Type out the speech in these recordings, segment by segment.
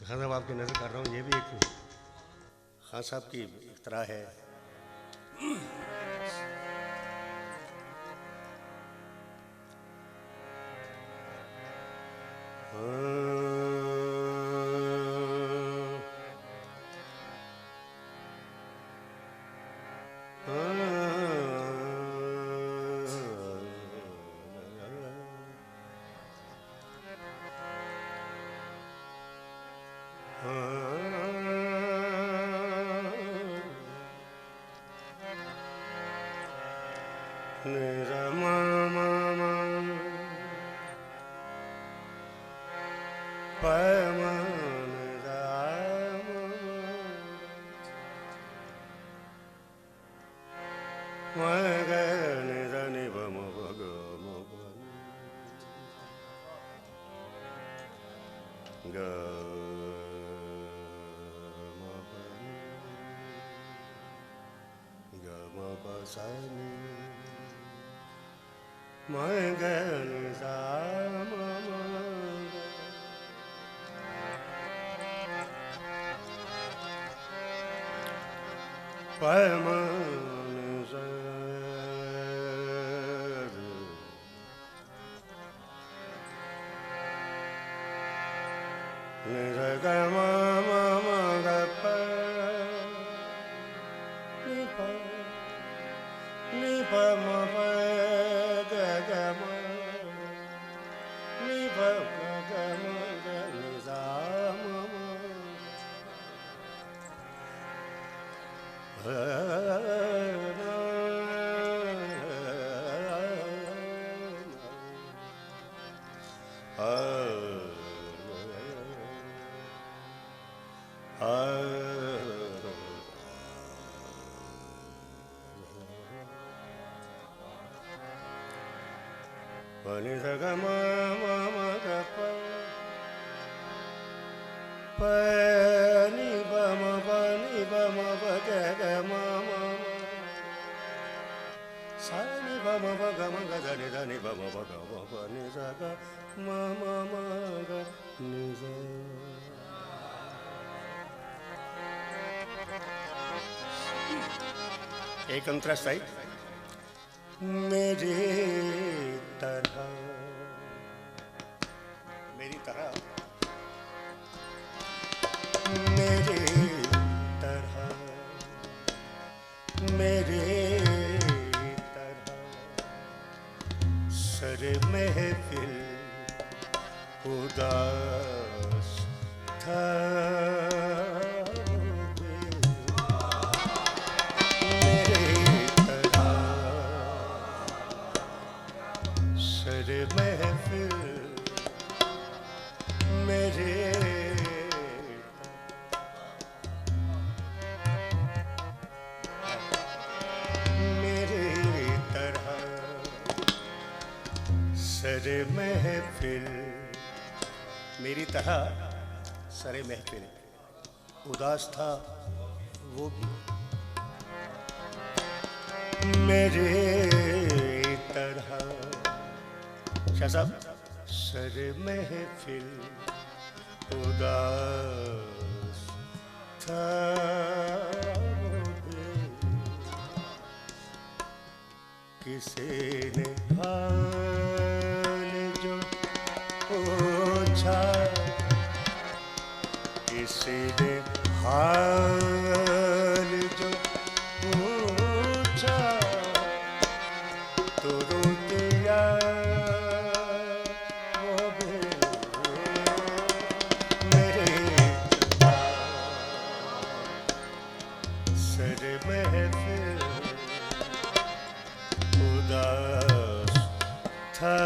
खान साहब आपकी नज़र कर रहा हूँ, ये भी एक खान साहब की एक तरह है। एक अंतरा सही मेरी तरह मेरी तरह सर महफिल उदास था महफिल मेरी तरह सरे महफिल उदास था वो भी मेरी तरह। शाह साहब सरे महफिल उदास था वो भी किसी ने किसी ने हाल जो पूछा तो रो दिया वो भी मेरे सर महफिल उदास था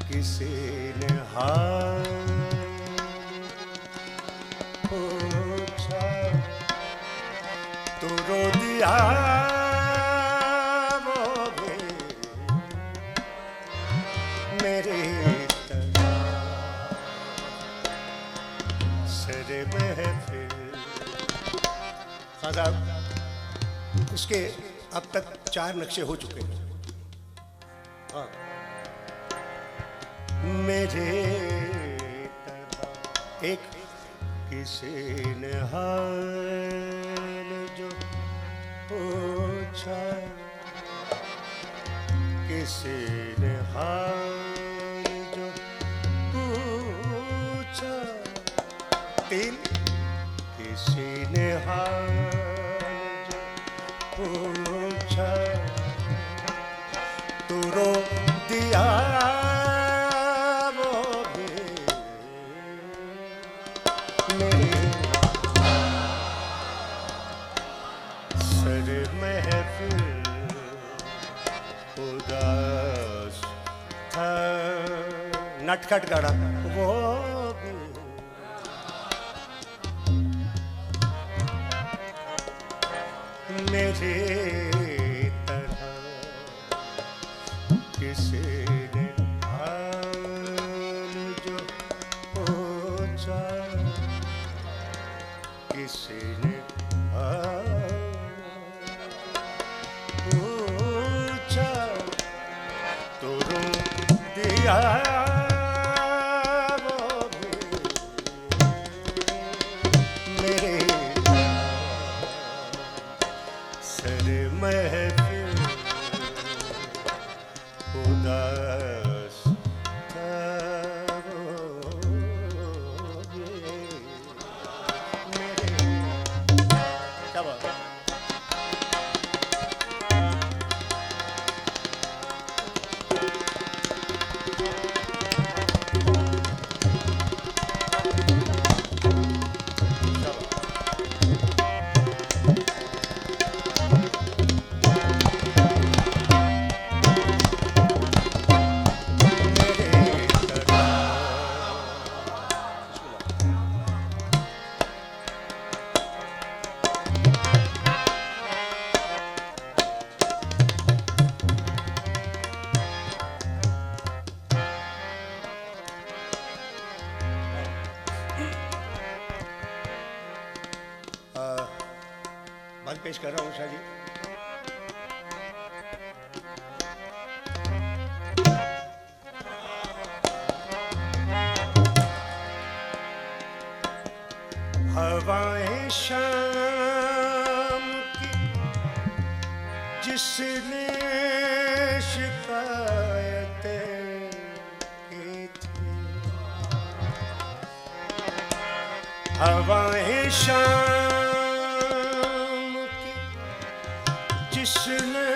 किसी ने हाल पूछा तो रो दिया वो भी मेरी तरह सर महफिल खान साहब इसके अब तक 4 नक्शे हो चुके हैं। हाँ। मेरे तरह एक किसी ने हाल जो पूछा, किसी ने हाल जो पूछा, 3 किसी ने हाल जो पूछा, तू रो दिया वो भी मेरे सर महफिल उदास था, नटखट गाना वो भी मेरे तरह किसी ने हाल जो पूछा, किसी ने हाल पूछा, तो रो दिया वो भी मेरे सर महफिल उदास था वो भी मेरे। क्या बात है? बात पेश कर रहा हूँ शाह जी। हवाएं शाम की जिसने शिकायतें की थी, हवाएं शाम की जिसने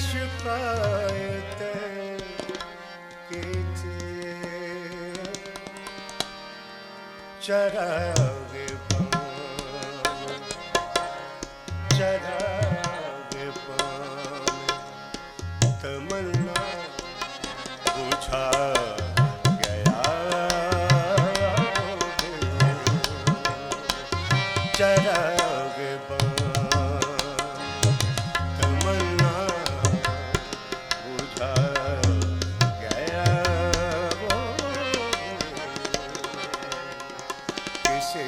शिकायतें की थी, चराग पान, चराग पान, तमन्ना बुझा गया, चराग पान, तमन्ना बुझा गया वो किसी